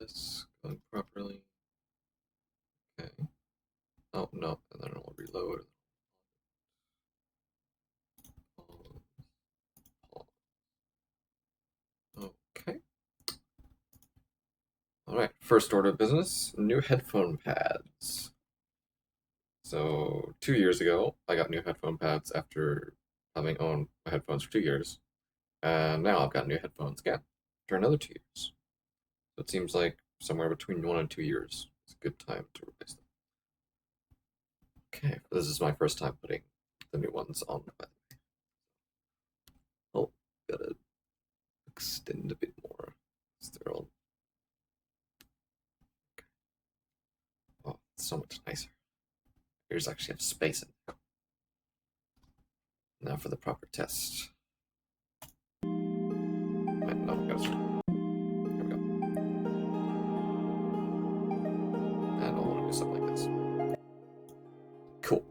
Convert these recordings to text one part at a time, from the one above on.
this going properly. Okay. Oh no, and then I'll reload. Okay. Alright, first order of business, new headphone pads. So 2 years ago, I got new headphone pads after having owned my headphones for 2 years. And now I've got new headphones again for another 2 years. So it seems like somewhere between 1 and 2 years is a good time to replace them. Okay, this is my first time putting the new ones on. Oh, gotta extend a bit more. They're all... Okay. Oh, it's so much nicer. Ears actually have space in it. Now for the proper test. Wait, no, I gotta start. Here we go. And I'll want to do something like this. Cool.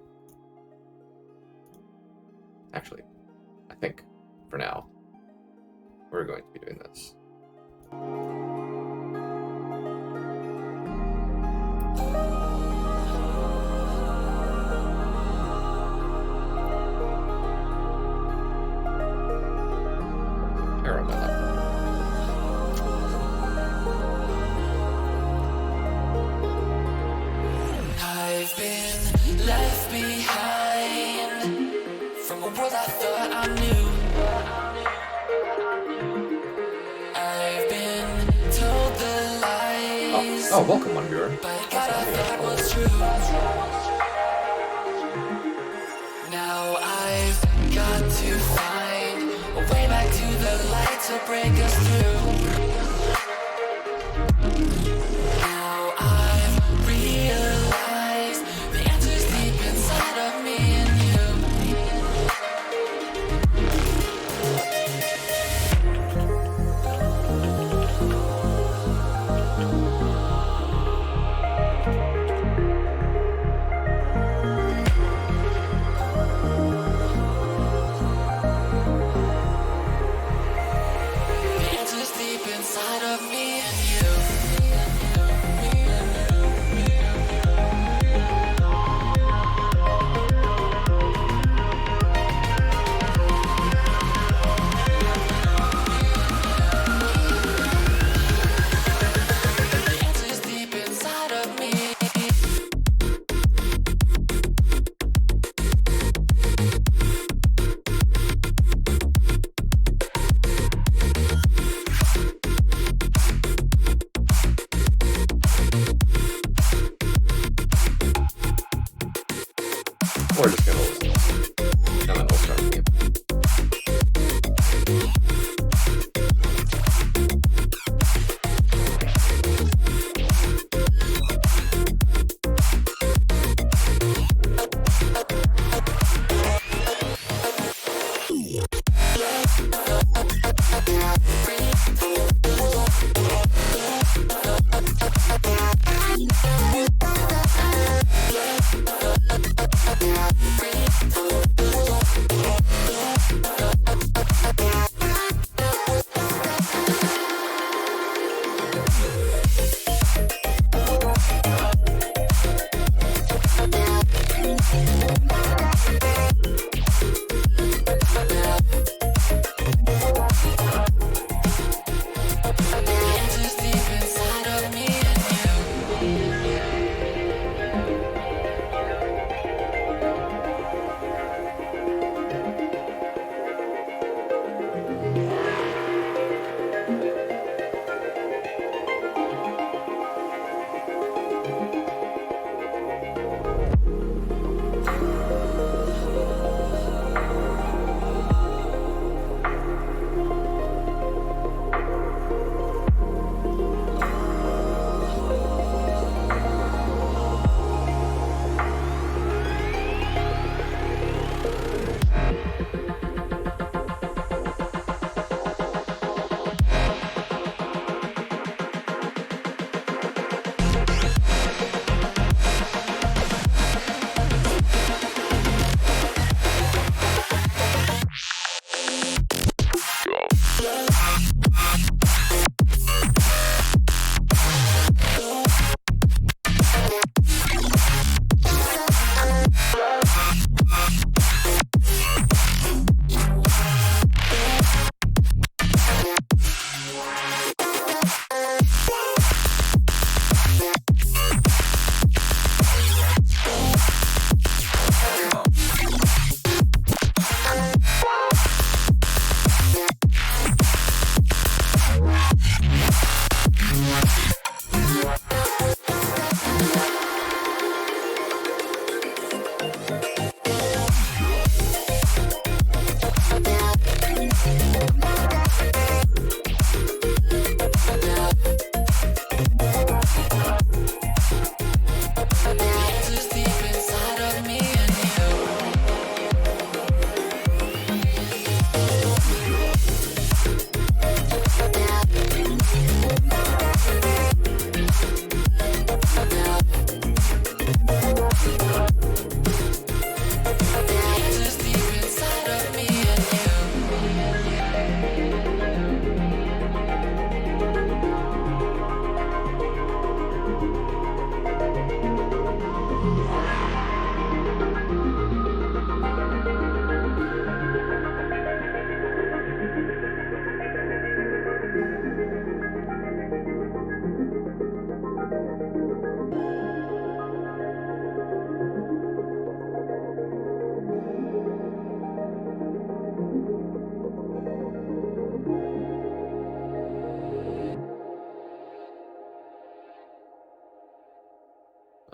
Actually, I think for now, we're going to be doing this. Arrow my laptop. I've been left behind from a world I thought I knew. I've been told the lies. Oh, welcome, one viewer. But God, I thought was true. Now I've got to find a way back to the light to break us through. Now I've realized the answer's deep inside of me and you.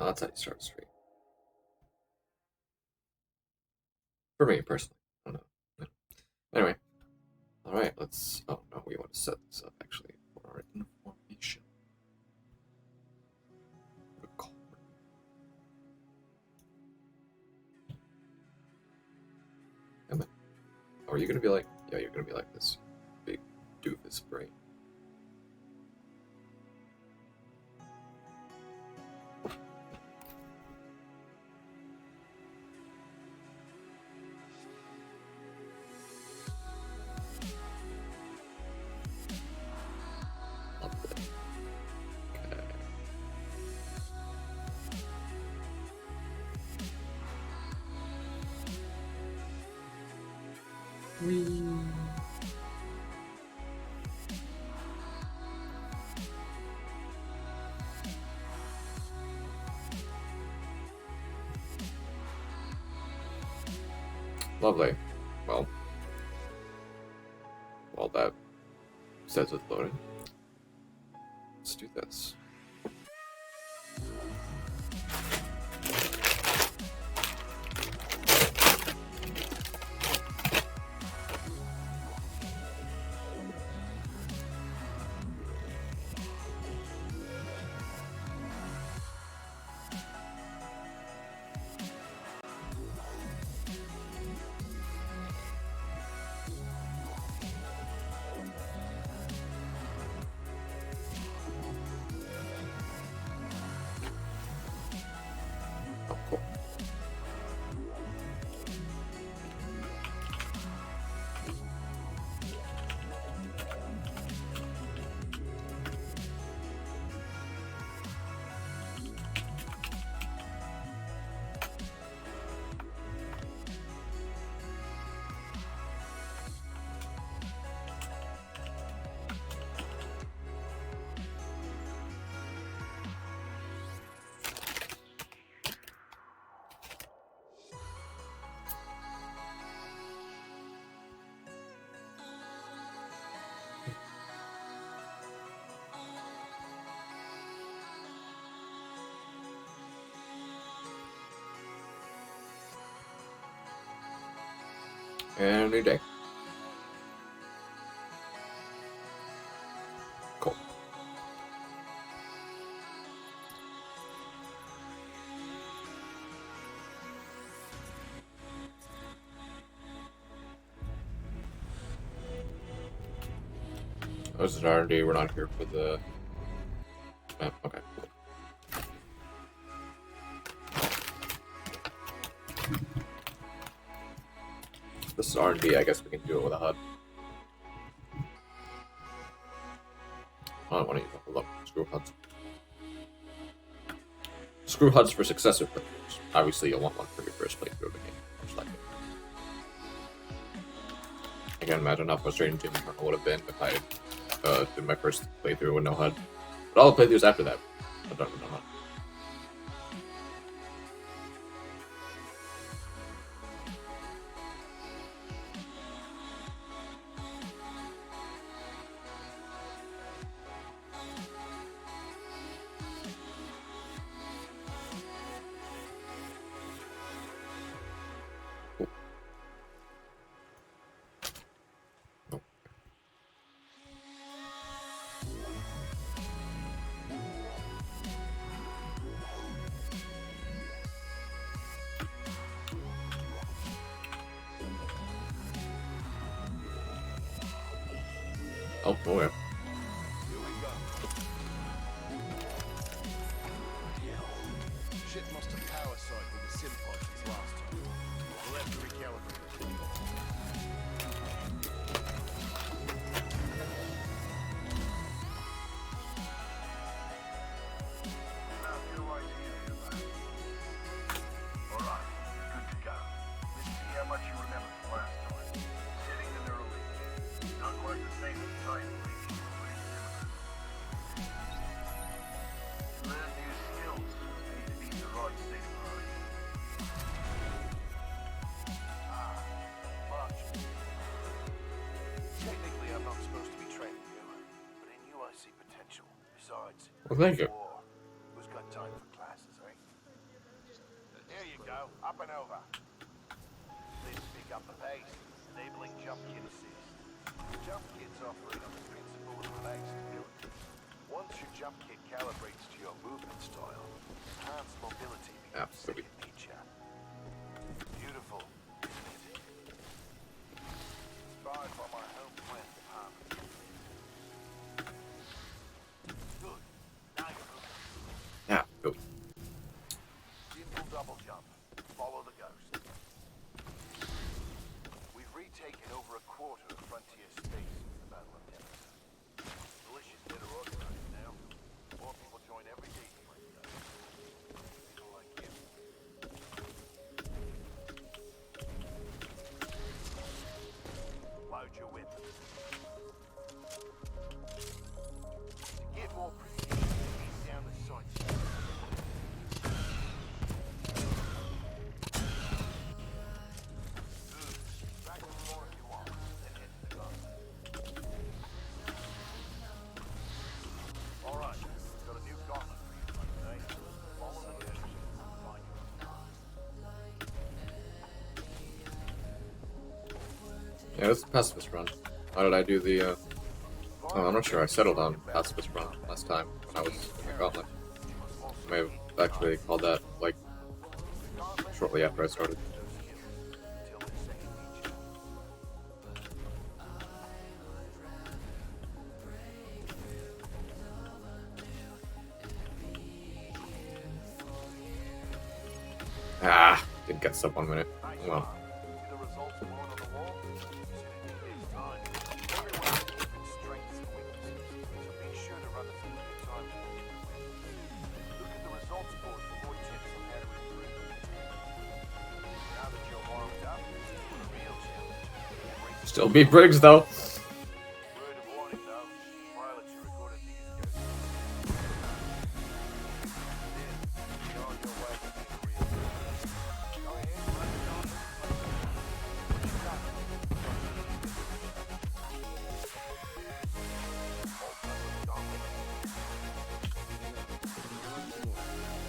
That's how you start a stream. For me, personally. I don't know. Anyway. Alright, let's... Oh, no, we want to set this up, actually, for our information. Come on. Oh, are you gonna be like... Yeah, you're gonna be like this big doofus brain. Lovely. Well, while that says it's loading, let's do this. Oh, cool. And a new day. Cool. This is an R&D. We're not here for the... okay. This is R&D. I guess we can do it with a HUD. I don't want to use a lot of screw HUDs. Screw HUDs for successive playthroughs. Obviously, you'll want one for your first playthrough of the game, most likely. I can't imagine how frustrating Jim Eternal would have been if I did my first playthrough with no HUD. But all the playthroughs after that, I've done with no HUD. Oh, yeah. Shit must have power cycled the sim pods last time. We'll have to recalibrate. Alright, good to go. Let's see how much you remember from last time. Sitting in the relief. Not quite the same as Titanfall, but it's similar. You learn new skills for you to be in the right state of mind. Much. Technically, I'm not supposed to be training you, but in you I see potential. Besides, Well, thank you. war. Who's got time for classes, eh? go. Up and over. Let's pick up the pace. Enabling jump kit assist. Jump kit's offering on the principle of relaxed stability. Once your jump kit calibrates to your movement style, enhanced mobility becomes Absolutely. second nature. Beautiful, isn't it? Inspired by my home plant department. Good. Now you're moving. Yeah, go. Simple double jump. Follow the ghost. We've retaken over a quarter of frontier space since the Battle of Titanfall. Militia's better organized now. More people join every day to fight the ghost. People like you. Load your weapons. To get more precision, ease down the sights. Back to the floor if you want, then head to the gun. All right, got a new gauntlet for you today. Follow the directions and find your Yeah, this is a pacifist run. How did I do the, Oh, I'm not sure I settled on pacifist run last time when I was in the gauntlet. I may have actually called that, like, shortly after I started. until the second nature. Ah, didn't get sub 1 minute. Nice Well, mark. See the results born on the wall? It's time. Everyone has different strengths and weaknesses, so be sure to run this a few times before you win. Look at the results board for more tips on how to improve. Now that you're warmed up, for the real challenge. still beat Briggs though. Word of warning though, pilots are recorded these guys. Then, you're on your way to being a real pilot. Go ahead, run it on. What you got?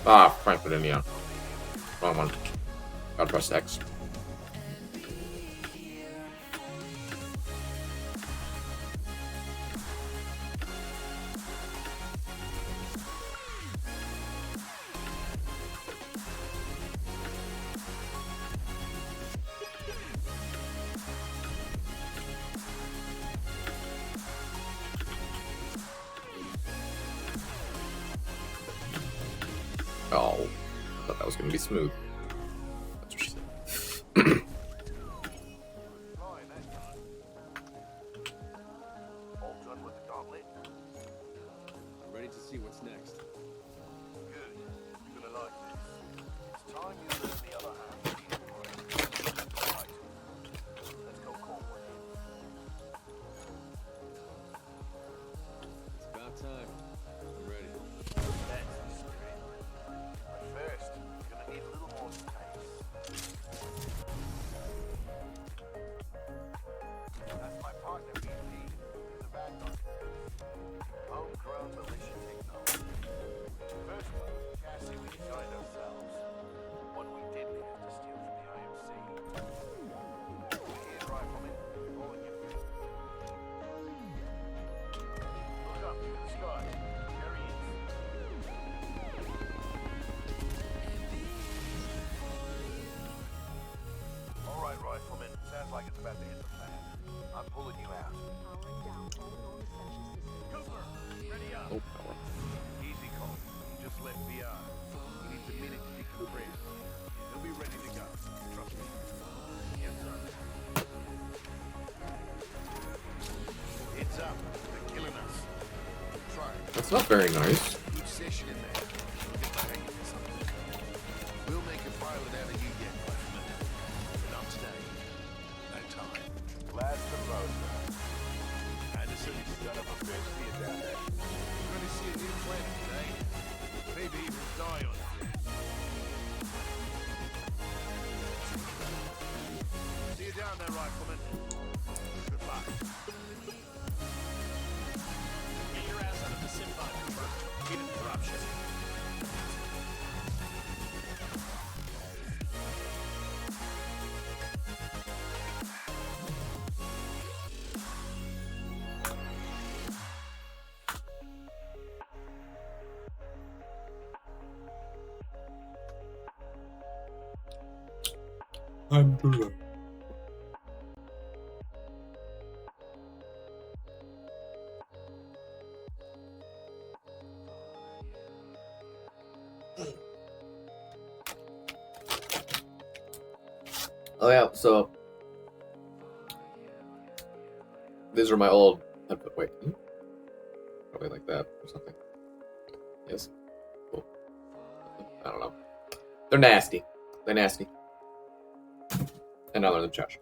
Ah, Frankfurt, Indiana. Wrong one. Gotta press X. Oh, I thought that was gonna be smooth. That's what she said. Flying that time. All done with the gauntlet? I'm ready to see what's next. Good. You're gonna like this. It's time you learn the other half. Right. Let's go corporate. It's about time. I'm ready. That's the spirit. But first, you're gonna need a little more space. That's my partner, BP. He's a bad guy. Homegrown militia technology. First chassis we designed ourselves. One we didn't have to steal from the IMC. Here, rifleman. All in your feet. Look up to the sky. There he is. All right, rifleman. Sounds like it's about to hit the fan. I'm pulling you out. Powering down all non-essential systems. Cooper, ready up. Oh, power. Easy, Cole. Just left VR. He needs a minute to decompress. He'll be ready to go. Trust me. Yes, sir. It's up. They're killing us. Try it. That's not very nice. Good session in there. Get the hang of this. We'll make a pilot out of you yet, rifleman. But not today. No time. Last of most. Anderson, you son of a bitch. See you down there. We're going to see a new planet today. Maybe even die on it. See you down there, rifleman. Good luck. Get your ass out of the sim pod, Cooper. We didn't drop shit. I'm drunk. Oh yeah, so these are my old headphones. Wait, probably like that or something. Yes. Cool. I don't know. They're nasty. They're nasty. And now they're in the trash.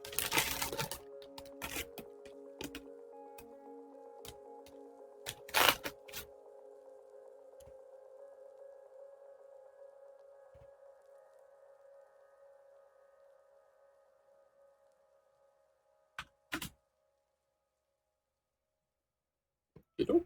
You know?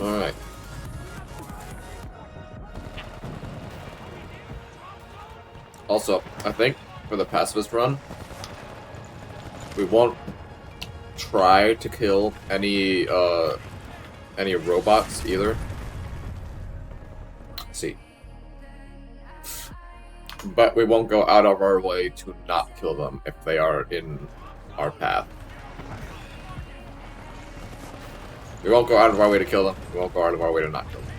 Alright. Also, I think for the pacifist run, we won't try to kill any robots either. Let's see. But we won't go out of our way to not kill them if they are in our path. We won't go out of our way to kill them. We won't go out of our way to not kill them.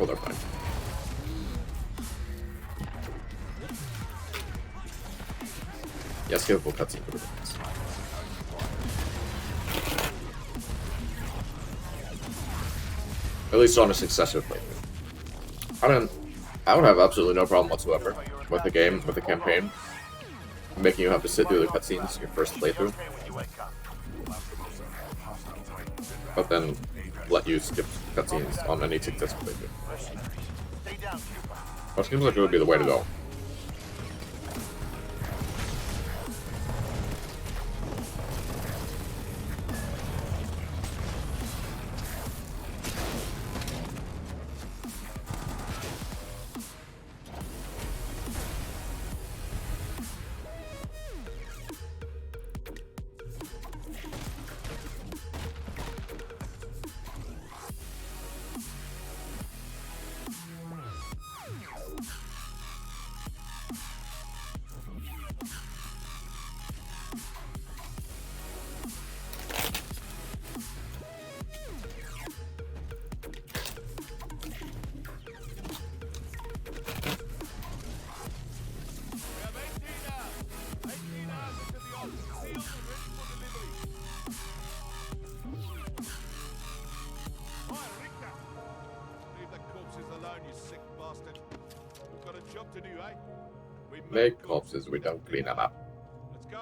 Oh, they're fine. Yes, skippable cutscene for the difference. At least on a successive playthrough. I would have absolutely no problem whatsoever with the game, with the campaign, making you have to sit through the cutscenes your first playthrough, but then let you skip cutscenes on any successful playthrough. Which seems like it would be the way to go. Make corpses, we don't clean them up. Let's go.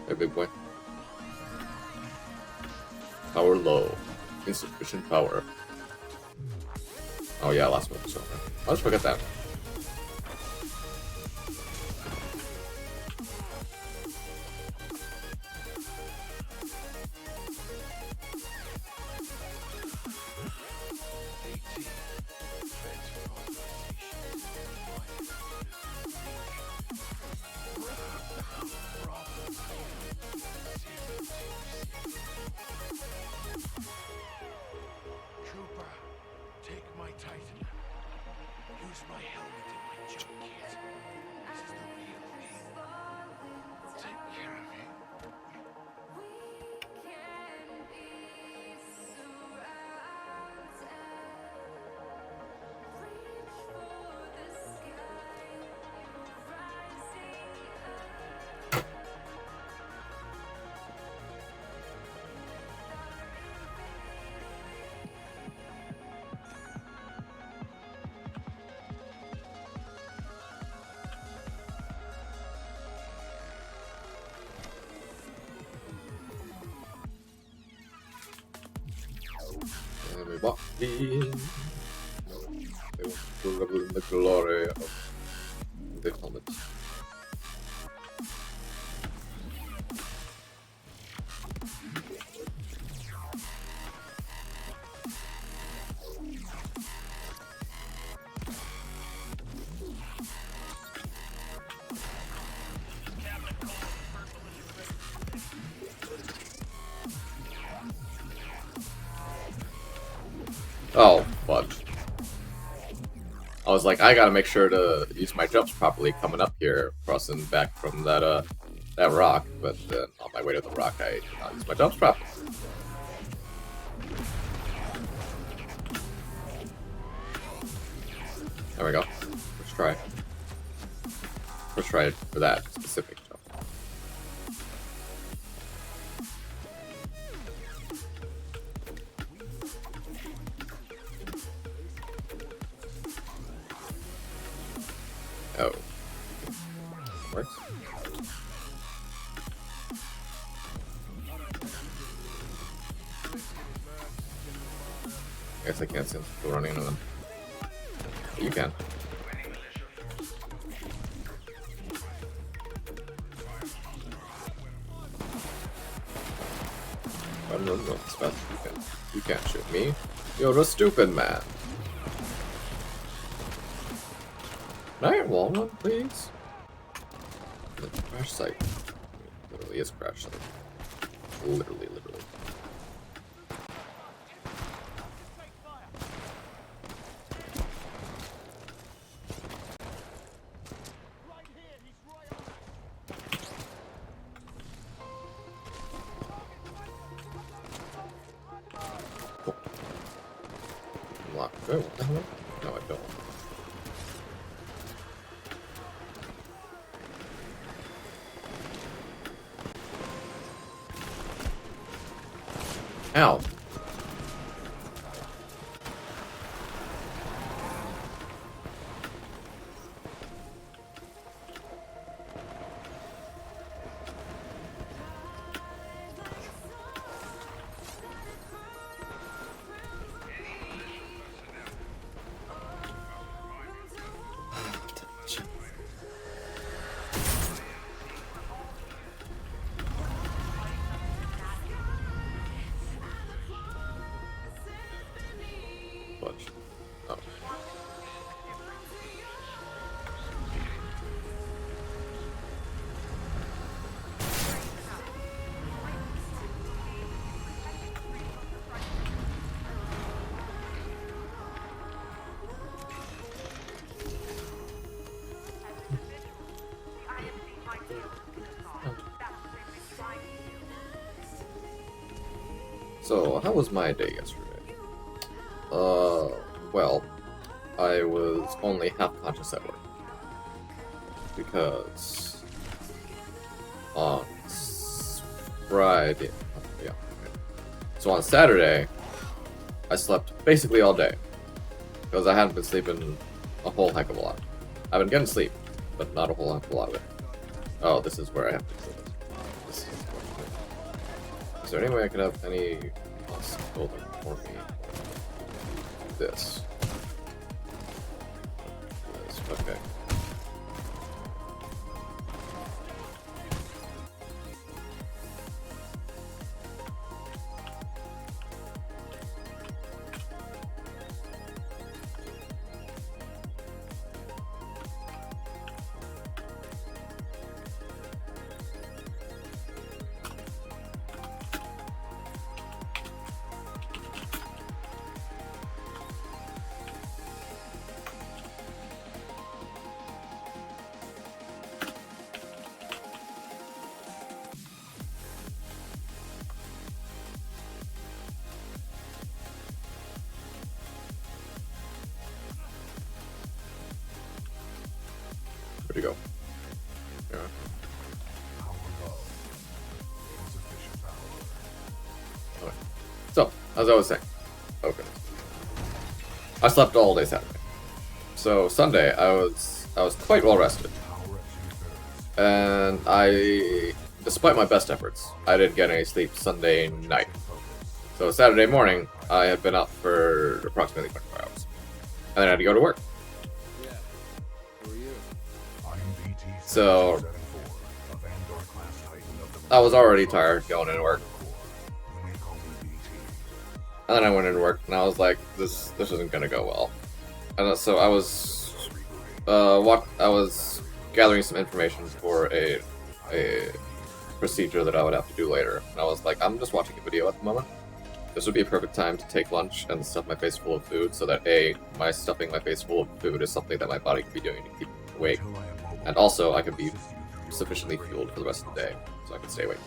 Hey, big boy. Power low. Insufficient power. Oh yeah, last one was over. I'll just forget that. Trooper, take my Titan. Use my helmet and my jump kit. This is the real thing. Take care of him. Everybody, they want to revel in the glory of the helmet. Oh, fudge. I was like, I gotta make sure to use my jumps properly coming up here, crossing back from that that rock, but then on my way to the rock, I did not use my jumps properly. There we go. First try. First try for that specific jump. Oh. Works. I guess I can't see them running into them. But you can. No, it's fast. You can't shoot me. You're a stupid man. Can I get walnut, please? The crash site. Literally is crash site. Literally. Cool. Lock. Oh, what the hell? No, I don't. Ow. Fudge. Oh. So, how was my day yesterday? Well, I was only half conscious at work. Because on Friday, yeah, okay. So on Saturday, I slept basically all day. Because I hadn't been sleeping a whole heck of a lot. I've been getting sleep, but not a whole heck of a lot of it. Oh, this is where I have to do this. This is unfortunate. Is there any way I could have any else golden for me? This. Okay. Where'd he go? Yeah. Okay. So, as I was saying, okay. I slept all day Saturday. So Sunday, I was quite well rested, and despite my best efforts, I didn't get any sleep Sunday night. So Saturday morning, I had been up for approximately 24 hours, and then I had to go to work. Yeah. Who are you? So I was already tired going into work. And then I went into work, and I was like, "This isn't gonna go well." And so I was gathering some information for a procedure that I would have to do later. And I was like, "I'm just watching a video at the moment. This would be a perfect time to take lunch and stuff my face full of food, so that my stuffing my face full of food is something that my body could be doing to keep awake, and also I could be sufficiently fueled for the rest of the day, so I could stay awake."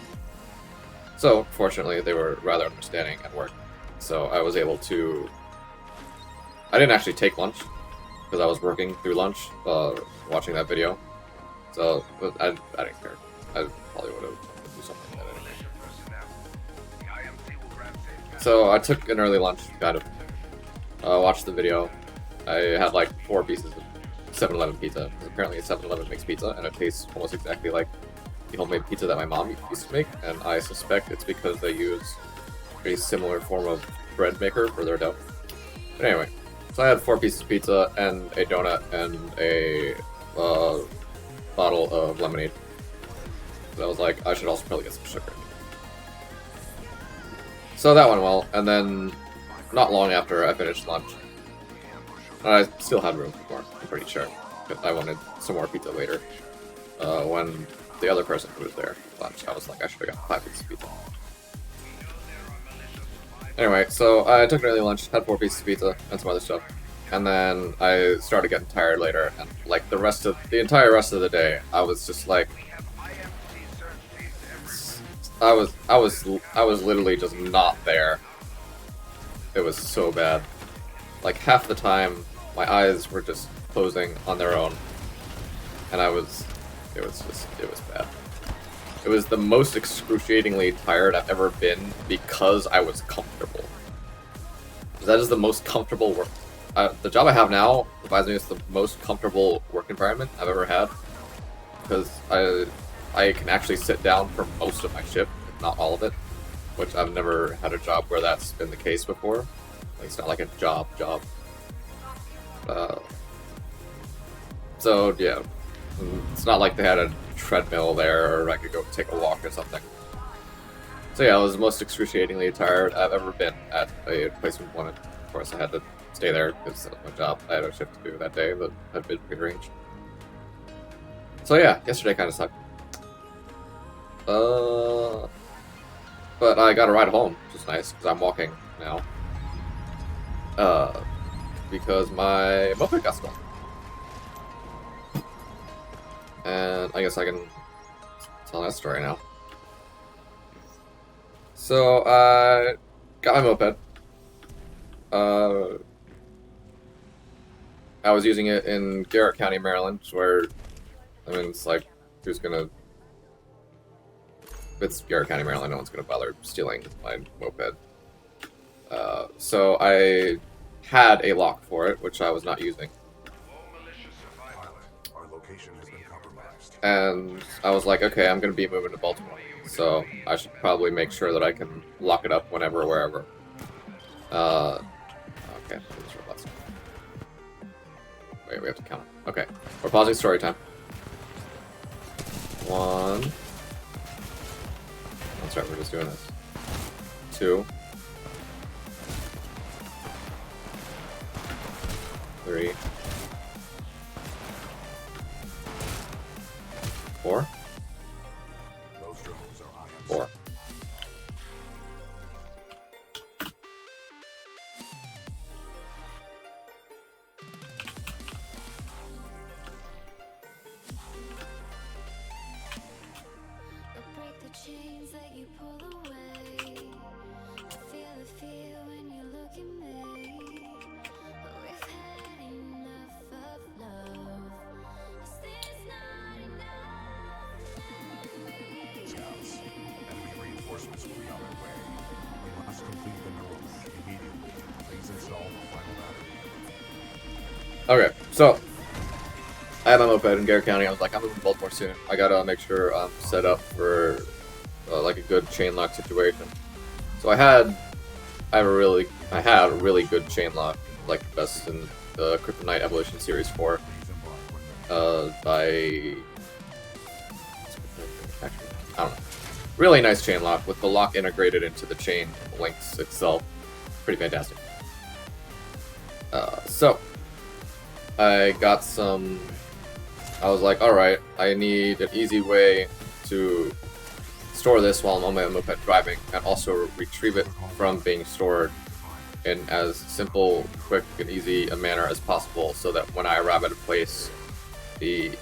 So fortunately, they were rather understanding at work. So I was able to... I didn't actually take lunch, because I was working through lunch, watching that video. So, but I didn't care. I probably would have done something like that anyway. So I took an early lunch, kind of. Watched the video. I had like 4 pieces of 7-Eleven pizza. Apparently 7-Eleven makes pizza, and it tastes almost exactly like the homemade pizza that my mom used to make, and I suspect it's because they use a similar form of bread maker for their dough. But anyway, so I had 4 pieces of pizza and a donut and a bottle of lemonade. And I was like, I should also probably get some sugar. So that went well, and then not long after I finished lunch, and I still had room for more, I'm pretty sure, but I wanted some more pizza later. When the other person who was there for lunch, I was like, I should have got 5 pieces of pizza. Anyway, so I took an early lunch, had 4 pieces of pizza and some other stuff, and then I started getting tired later, and like the entire rest of the day, I was just like, I was literally just not there. It was so bad. Like half the time, my eyes were just closing on their own, and it was bad. It was the most excruciatingly tired I've ever been because I was comfortable. That is the most comfortable work. The job I have now provides me with the most comfortable work environment I've ever had, because I can actually sit down for most of my shift, if not all of it, which I've never had a job where that's been the case before. Like, it's not like a job. So yeah, it's not like they had a treadmill there, or I could go take a walk or something. So yeah, I was the most excruciatingly tired I've ever been at a place of employment. Of course, I had to stay there because that was my job. I had a shift to do that day that had been prearranged. So yeah, yesterday kind of sucked. But I got a ride home, which is nice, because I'm walking now. Because my moped got stolen. And I guess I can tell that story now. So, I got my moped. I was using it in Garrett County, Maryland, where, I mean, it's like, who's gonna... If it's Garrett County, Maryland, no one's gonna bother stealing my moped. So I had a lock for it, which I was not using. Our location has been compromised. and I was like, okay, I'm gonna be moving to Baltimore, so I should probably make sure that I can lock it up whenever, wherever. Okay, these robots. Wait, we have to count. Okay, we're pausing story time. 1. That's right, we're just doing this. 2. 3. 4. Those drones are ions. 4. Break the chains that you pull away. I feel the fear when you look at me. We've had enough of love. There's not enough. Scouts, enemy reinforcements will be on their way. We must complete the neural link immediately. Please install the final battery. Okay, so I have my moped in Garrett County. I was like, I'm moving to Baltimore soon. I gotta make sure I'm set up for like a good chain lock situation. So I had a really good chain lock, like the best in the Kryptonite Evolution Series 4. By I don't know. Really nice chain lock with the lock integrated into the chain links itself. Pretty fantastic. So I got some. I was like, alright, I need an easy way to store this while I'm on my moped driving, and also retrieve it from being stored in as simple, quick, and easy a manner as possible, so that when I arrive at a place, the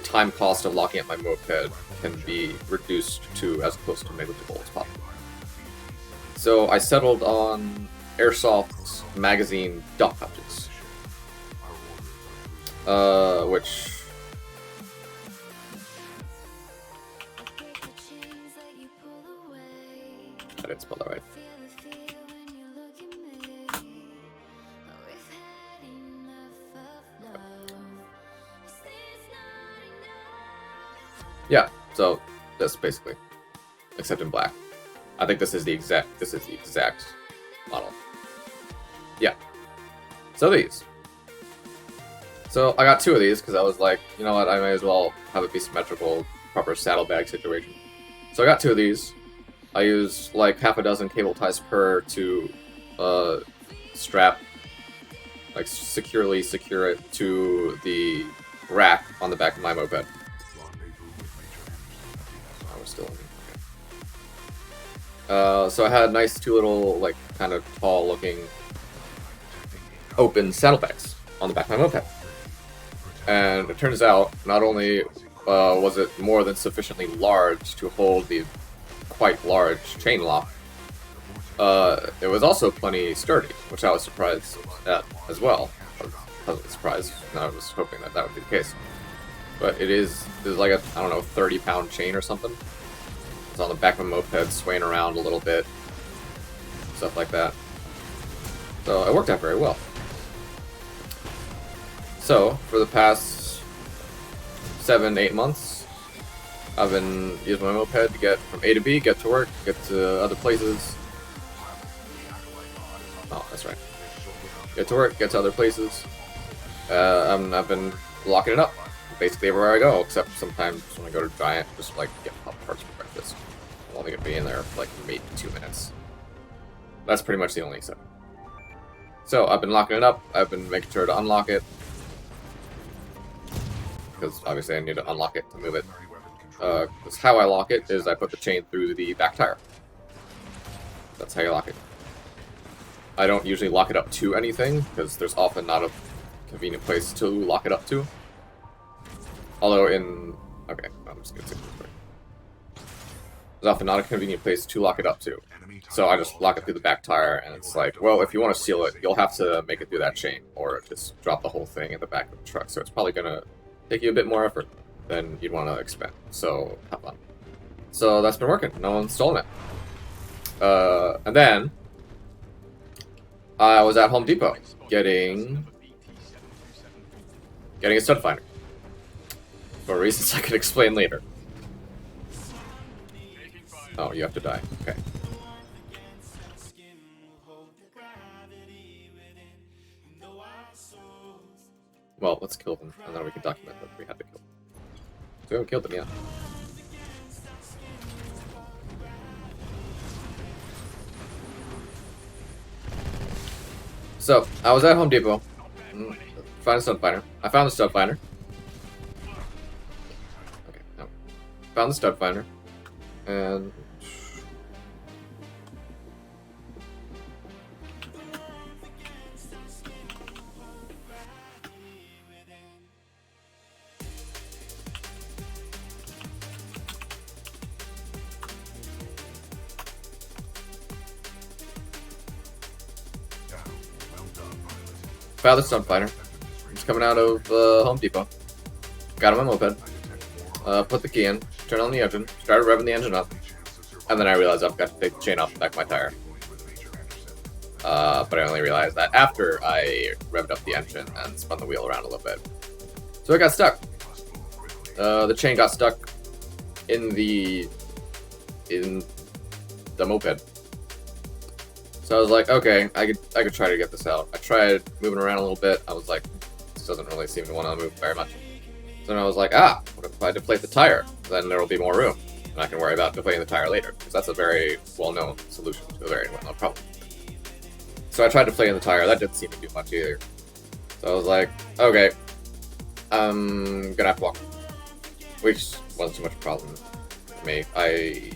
time cost of locking up my moped can be reduced to as close to negligible as possible. So I settled on Airsoft magazine duck pouches. Which Break the chains that you pull away. I didn't spell that right. Feel the fear when you look at me. We've had enough of love. There's not enough. Yeah, so this basically, except in black. I think this is the exact model. Yeah. So these. So I got 2 of these because I was like, you know what, I may as well have it be symmetrical, proper saddlebag situation. So I got 2 of these. I used like half a dozen cable ties per to strap, like securely secure it to the rack on the back of my moped. Oh, we're still in. Okay. So I had nice 2 little, like, kind of tall looking open saddlebags on the back of my moped. And it turns out, not only was it more than sufficiently large to hold the quite large chain lock, it was also plenty sturdy, which I was surprised at as well. I was pleasantly surprised, and I was hoping that that would be the case. But there's like a, I don't know, 30-pound chain or something. It's on the back of a moped, swaying around a little bit, stuff like that. So it worked out very well. So, for the past 7-8 months, I've been using my moped to get from A to B, get to work, get to other places. Oh, that's right. Get to work, get to other places. I've been locking it up basically everywhere I go, except sometimes when I go to Giant, just like get Pop Tarts for breakfast. I'll only get be in there for like maybe 2 minutes. That's pretty much the only exception. So, I've been locking it up, I've been making sure to unlock it, because obviously I need to unlock it to move it. Because how I lock it is I put the chain through the back tire. That's how you lock it. I don't usually lock it up to anything, because there's often not a convenient place to lock it up to. Although okay, I'm just going to take this quick. There's often not a convenient place to lock it up to. So I just lock it through the back tire, and it's like, well, if you want to seal it, you'll have to make it through that chain, or just drop the whole thing in the back of the truck. So it's probably going to take you a bit more effort than you'd want to expend. So have fun. So that's been working. No one's stolen it. And then I was at Home Depot getting a stud finder. For reasons I could explain later. Oh, you have to die. Okay. Well, let's kill them, and then we can document that we had to kill them. So we haven't killed them yet. So, I was at Home Depot. Find a stud finder. I found the stud finder. Okay, no. Found the stud finder. And... found the stud finder. It's coming out of Home Depot. Got on my moped. Put the key in. Turned on the engine. Started revving the engine up. And then I realized I've got to take the chain off the back of my tire. But I only realized that after I revved up the engine and spun the wheel around a little bit. So it got stuck. The chain got stuck in the moped. So I was like, okay, I could try to get this out. I tried moving around a little bit. I was like, this doesn't really seem to want to move very much. So then I was like, what if I deflate the tire? Then there will be more room, and I can worry about deflating the tire later, because that's a very well-known solution to a very well-known problem. So I tried deflating the tire. That didn't seem to do much either. So I was like, okay, I'm gonna have to walk, which wasn't too much of a problem for me. I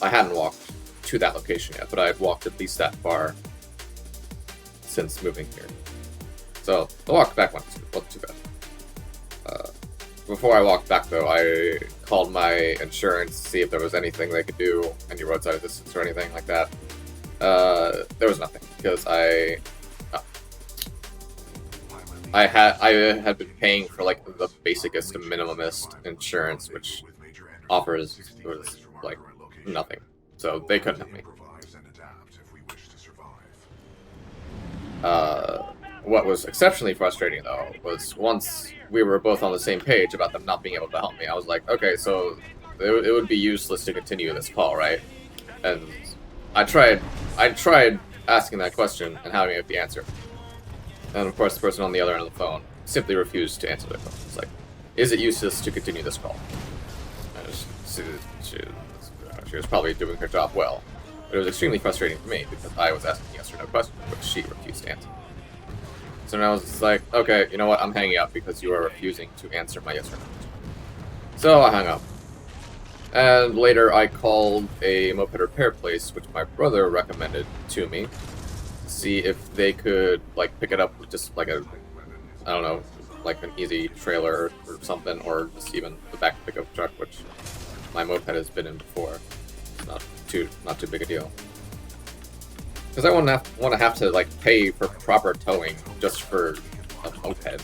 hadn't walked to that location yet, but I had walked at least that far since moving here. So the walk back wasn't too bad. Before I walked back though, I called my insurance to see if there was anything they could do, any roadside assistance or anything like that. There was nothing, because I had been paying for like the basicest and minimumist insurance, which offers was like nothing. So they couldn't help me. What was exceptionally frustrating, though, was once we were both on the same page about them not being able to help me, I was like, okay, so it would be useless to continue this call, right? And I tried asking that question and having it the answer. And of course, the person on the other end of the phone simply refused to answer the question. It's like, is it useless to continue this call? She was probably doing her job well, but it was extremely frustrating for me because I was asking yes or no questions, which she refused to answer. So now I was just like, okay, you know what, I'm hanging up because you are refusing to answer my yes or no question. So I hung up. And later I called a moped repair place, which my brother recommended to me, to see if they could like pick it up with just like a, I don't know, like an easy trailer or something, or just even the back pickup truck, which my moped has been in before. Not too big a deal. Because I wouldn't want to have to like pay for proper towing just for a moped.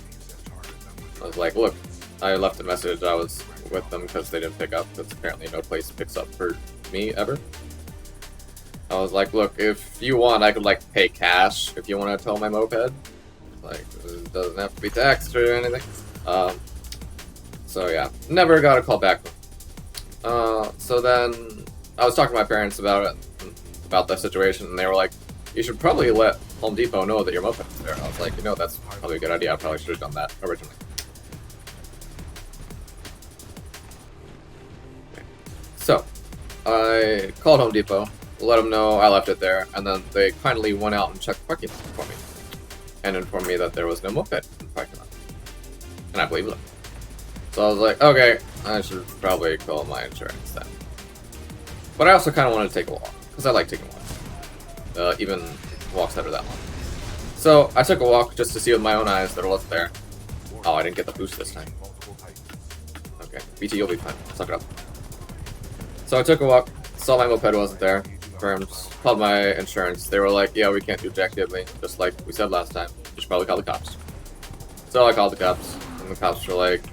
I was like, look, I left a message. I was with them because they didn't pick up. Because apparently no place picks up for me ever. I was like, look, if you want, I could like pay cash if you want to tow my moped. Like, it doesn't have to be taxed or anything. So yeah, never got a call back. So then I was talking to my parents about the situation, and they were like, you should probably let Home Depot know that your moped is there. I was like, that's probably a good idea. I probably should have done that originally. Okay. So, I called Home Depot, let them know I left it there, and then they kindly went out and checked the parking lot for me, and informed me that there was no moped in the parking lot. And I believed them. So I was like, okay, I should probably call my insurance then. But I also kind of wanted to take a walk, because I like taking walks. Even walks that are that long. So I took a walk just to see with my own eyes that it wasn't there. Oh, I didn't get the boost this time. Okay, BT, you'll be fine. Suck it up. So I took a walk, saw my moped wasn't there, called my insurance. They were like, yeah, we can't do jack diddly, just like we said last time. You should probably call the cops. So I called the cops, and the cops were like,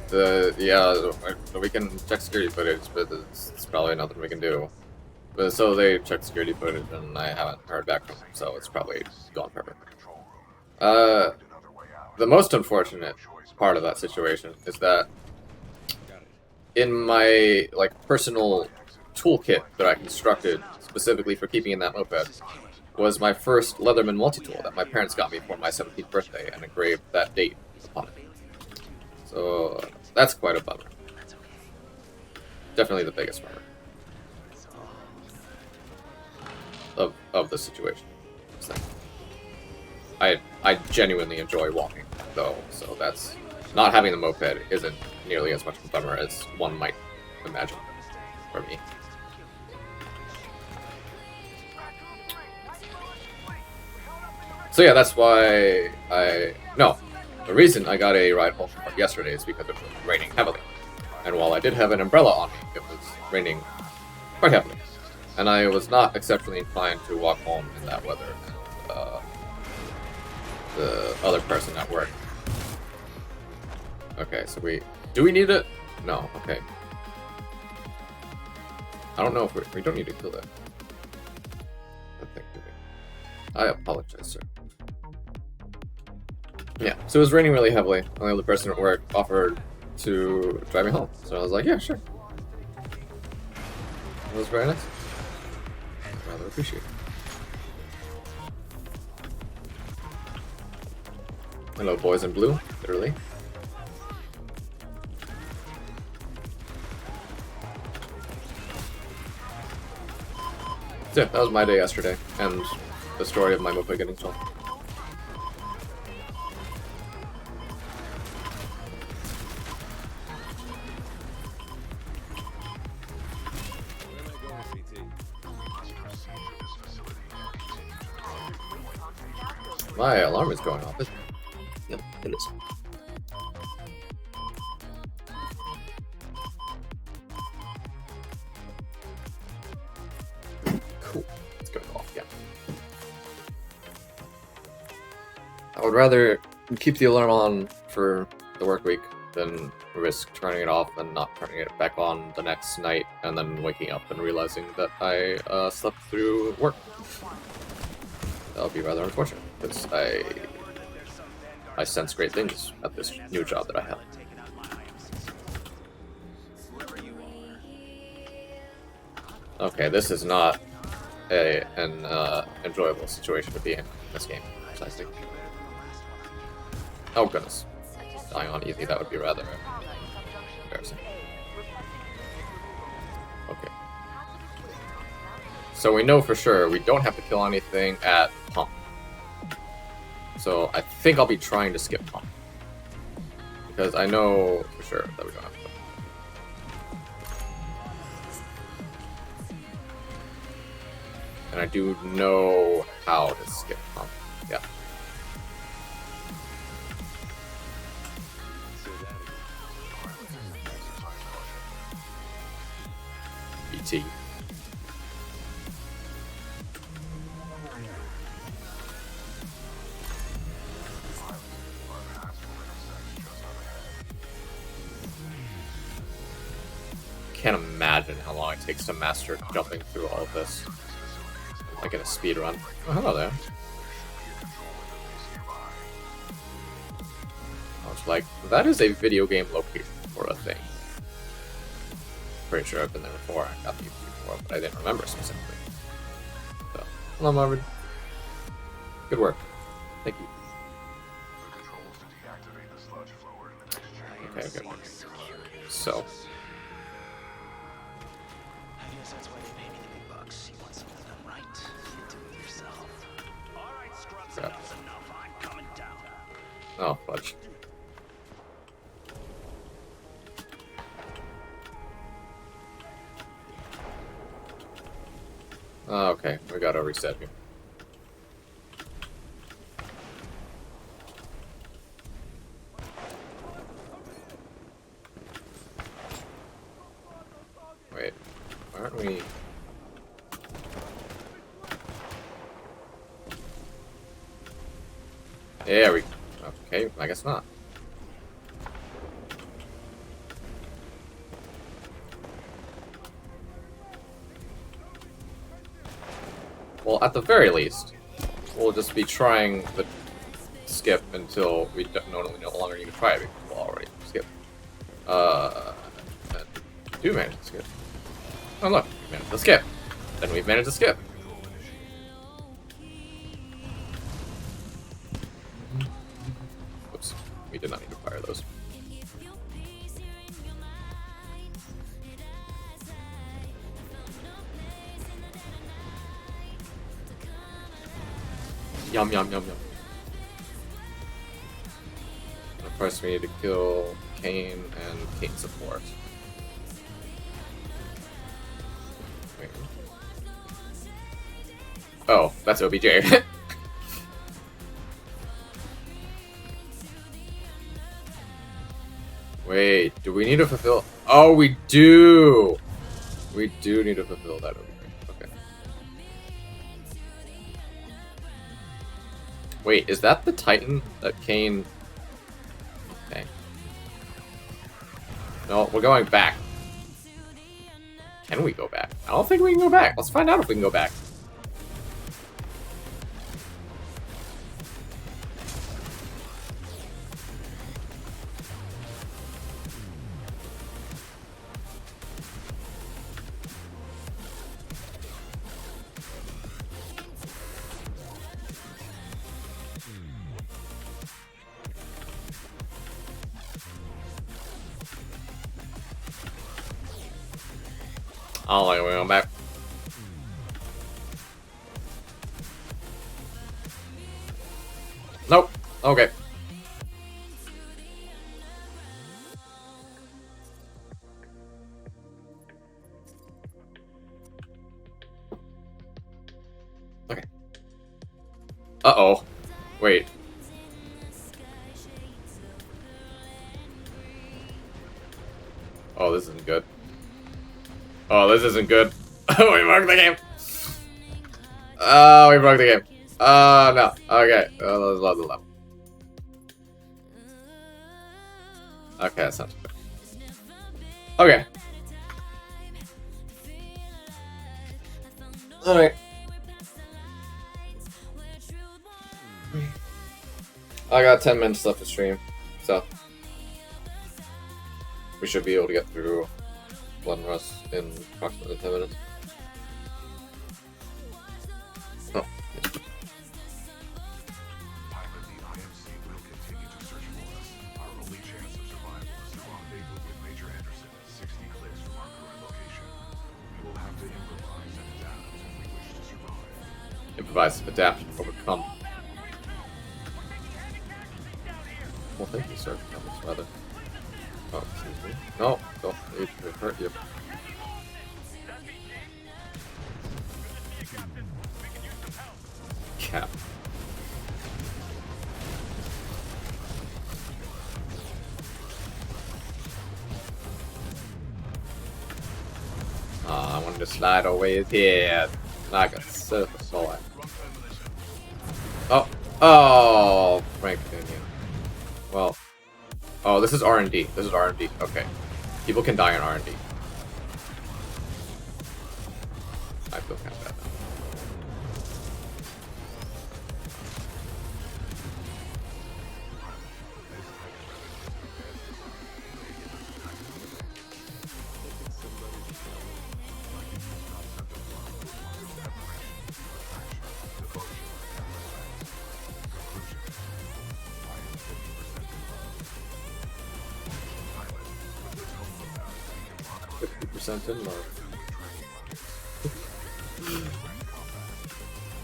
yeah, we can check security footage, but it's probably nothing we can do. But so they checked security footage, and I haven't heard back from them, so it's probably gone forever. The most unfortunate part of that situation is that in my like personal toolkit that I constructed specifically for keeping in that moped was my first Leatherman multi-tool that my parents got me for my 17th birthday and engraved that date upon it. So that's quite a bummer. Definitely the biggest bummer of the situation. So, I genuinely enjoy walking though, so that's not having the moped isn't nearly as much of a bummer as one might imagine for me. So yeah, that's why the reason I got a ride home from work yesterday is because it was raining heavily. And while I did have an umbrella on me, it was raining quite heavily. And I was not exceptionally inclined to walk home in that weather. And, the other person at work. Okay, so do we need it? No, okay. I don't know if we don't need to kill that. I think, do we? I apologize, sir. Yeah, so it was raining really heavily, and the other person at work offered to drive me home. So I was like, yeah, sure. That was very nice. I rather appreciate it. Hello, boys in blue, literally. So yeah, that was my day yesterday, and the story of my moped getting stolen. My alarm is going off, isn't it? Yep, it is. Cool. It's going off, yeah. I would rather keep the alarm on for the work week than risk turning it off and not turning it back on the next night and then waking up and realizing that I slept through work. That would be rather unfortunate, because I sense great things at this new job that I have. Okay, this is not an enjoyable situation to be in this game, precisely. Oh goodness. Dying on easy, that would be rather embarrassing. Okay. So we know for sure we don't have to kill anything at Pump. So I think I'll be trying to skip Pump. Because I know for sure that we don't have to. And I do know how to skip Pump. Yeah. BT. Can't imagine how long it takes to master jumping through all of this. Like in a speed run. Oh, hello there. I was like, that is a video game location for a thing. Pretty sure I've been there before. I got the before, but I didn't remember specifically. So, hello, Marvin. Good work. Thank you. Okay, good. So. Crap. Oh, fudge. Okay, we gotta reset here. Wait, why aren't we... There we go. Okay, I guess not. Well, at the very least, we'll just be trying the skip until we no longer need to try it because we'll already skip. do manage to skip. Oh look, we managed to skip. Then we've managed to skip. Oops, we did not need to fire those. Yum yum yum yum. And of course we need to kill Kane and Kane support. Wait. Oh, that's OBJ. Wait, do we need to fulfill? Oh, we do! We do need to fulfill that OBJ. Okay. Wait, is that the Titan that Kane... Okay. No, we're going back. Can we go back? I don't think we can go back. Let's find out if we can go back. Oh, like we're going back. Nope. Okay. Okay. Uh-oh. Wait. Oh, this isn't good. Oh, this isn't good. We broke the game. Oh, we broke the game. Oh, no. Okay. Oh, let's load the level. Okay, that sounds good. Okay. Alright. I got 10 minutes left to stream, so we should be able to get through Blood and Rust in approximately 10 minutes. Oh. Pilot, the IMC will continue to search for us. Our only chance of survival is to rendezvous with Major Anderson, 60 clicks from our current location. We will have to improvise and adapt if we wish to survive. Improvise, adapt, overcome. Well, thank you, sir. That was rather. Oh, excuse me. No, don't need to hurt you. Cap. I wanted to slide away his head. Like a surface all right. Oh, oh, Frank Union. Well, oh, this is R&D. This is R&D. Okay, people can die in R&D. I feel kind of bad now. 50% in love.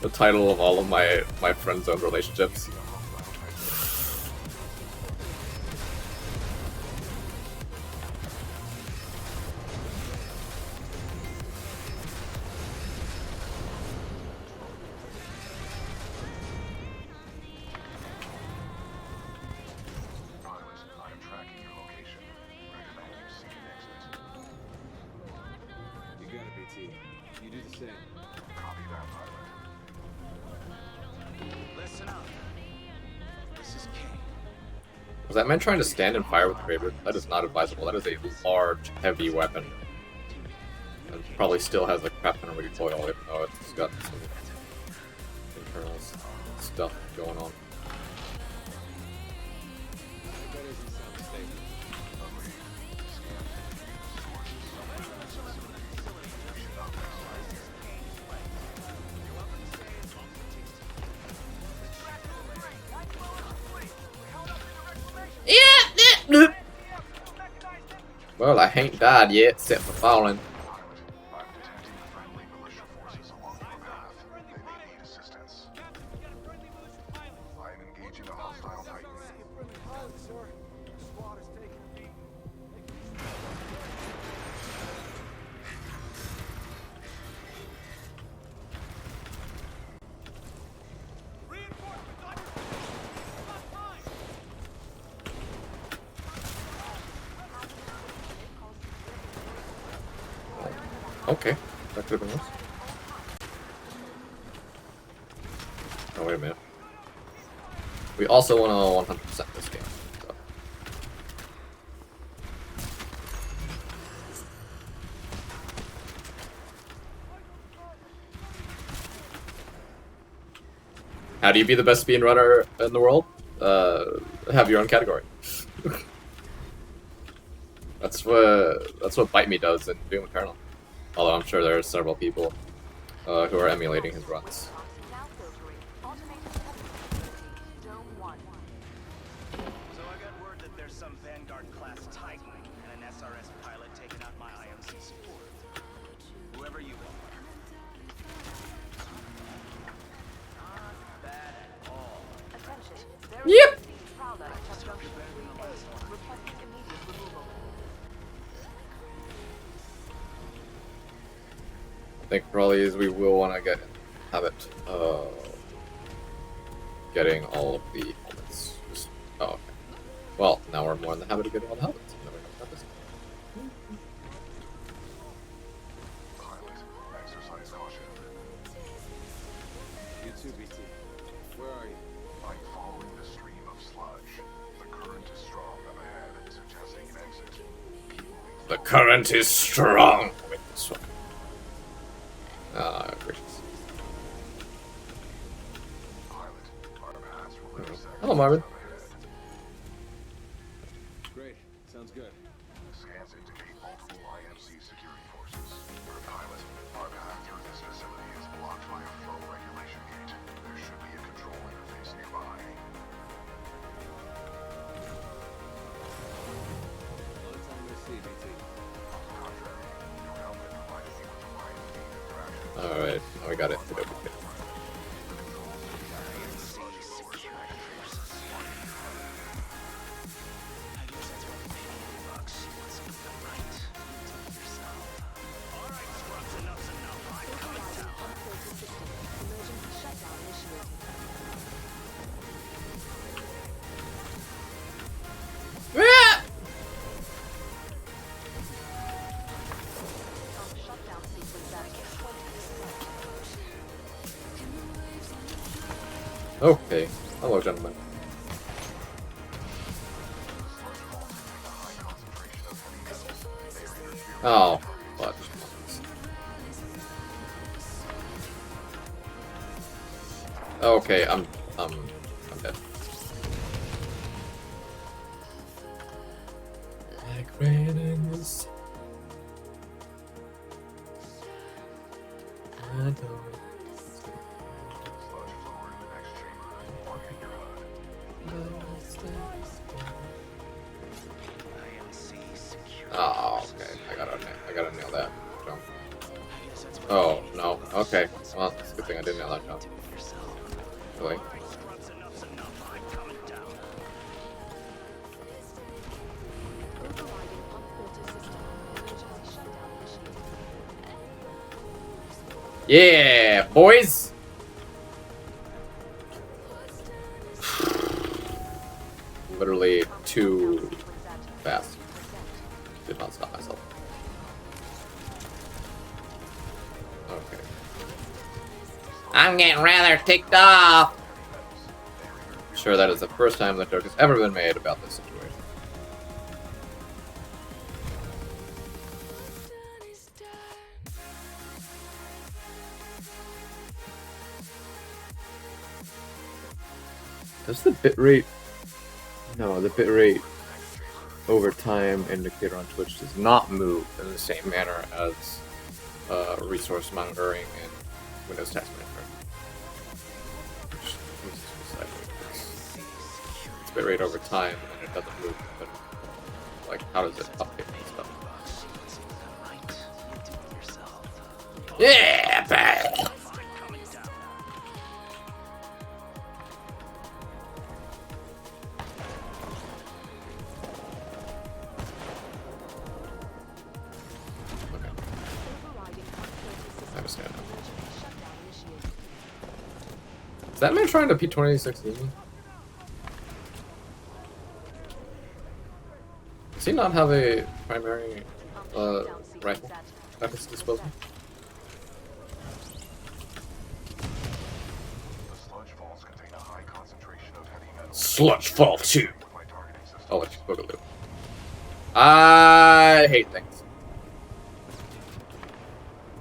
The title of all of my friend zone relationships. Was that man trying to stand and fire with the Kraber? That is not advisable. That is a large, heavy weapon. And probably still has a crap ton of recoil, even though it's got some internal stuff going on. Well, I ain't died yet, except for falling. I'm detecting friendly militia forces along your path. They may need assistance. I am engaging a hostile Titan. Okay, that could have been worse. Oh, wait a minute. We also want to 100% this game. So. How do you be the best speedrunner in the world? Have your own category. That's what Bite Me does in Doom Eternal. Although I'm sure there are several people who are emulating his runs. Now filtering. Automated testing. Dome 1. So I got word that there's some Vanguard class Titan and an SRS pilot taking out my IMC support. Whoever you are. Not bad at all. Attention. Yep. Prowler at junction 3A. Requesting immediate removal. I think probably is we will want to have it getting all of the helmets. Oh, okay. Well, now we're more in the habit of getting all the helmets. Pilot, exercise caution. You too, BT. Where are you? I'm following the stream of sludge. The current is strong up ahead, suggesting an exit. Keep moving. The current is strong. Wait, this one. Ah, gracious. Pilot, our paths will intersect. Hello, Marvin. Up ahead. Great. Sounds good. Scans indicate multiple IMC security forces. Pilot, our path through this facility is blocked by a flow regulation gate. There should be a control interface nearby. Long time no see, BT. On the contrary, your helmet provided me with a wide field of interaction. Alright, now we got it. Unfiltered system. Emergency shutdown initiated. Shutdown sequence at 20%. Okay. Hello, gentlemen. Oh, fudge. Okay, I'm dead. Like rain in the sea. I don't. Sludge flower in the next chamber, marking your HUD. IMC secure. Oh, okay. I gotta nail that jump. Oh no. Okay. Well, it's a good thing I didn't nail that jump. Really? Scrubs, enough's enough. I'm coming down. Overriding unfiltered system. Emergency shutdown initiated. Yeah, boys. Literally too fast. Did not stop myself. Okay. I'm getting rather ticked off. Sure, that is the first time that joke has ever been made about this situation. Does the bitrate? No, the bitrate over time indicator on Twitch does not move in the same manner as resource monitoring and Windows Task Manager. It's bitrate over time and it doesn't move. But, like, how does it update and stuff? Yeah, bang. Coming down. Okay, Overriding connectivity system. I understand now. Emergency shutdown initiated. Is that man trying to P-2016? Does he not have a primary Shutdown sequence rifle at at his disposal? The sludge falls contain a high concentration of heavy metals. Sludge Fall 2. With my targeting system. Oh, let's Boogaloo. I hate things.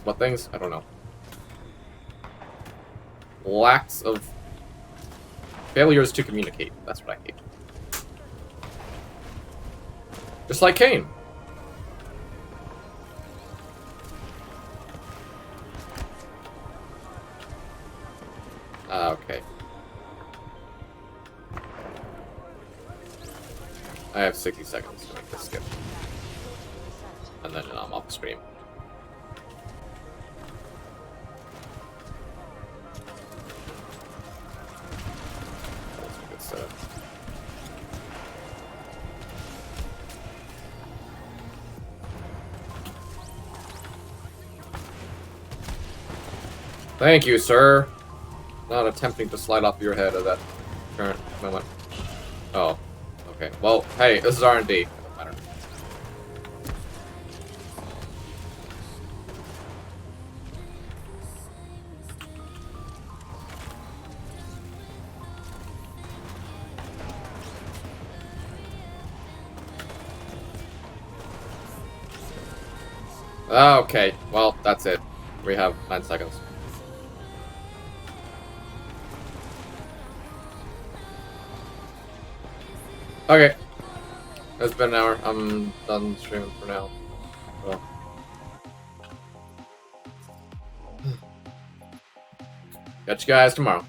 What things? I don't know. Lacks of failures to communicate. That's what I hate. Just like Kane. Okay. I have 60 seconds to make this skip. And then I'm off the screen. That's a good setup. Thank you, sir. Not attempting to slide off your head at that current moment. Oh, okay. Well, hey, this is R&D. It doesn't matter. Okay, well, that's it. We have 9 seconds. Okay. It's been an hour. I'm done streaming for now. Well. Catch you guys tomorrow.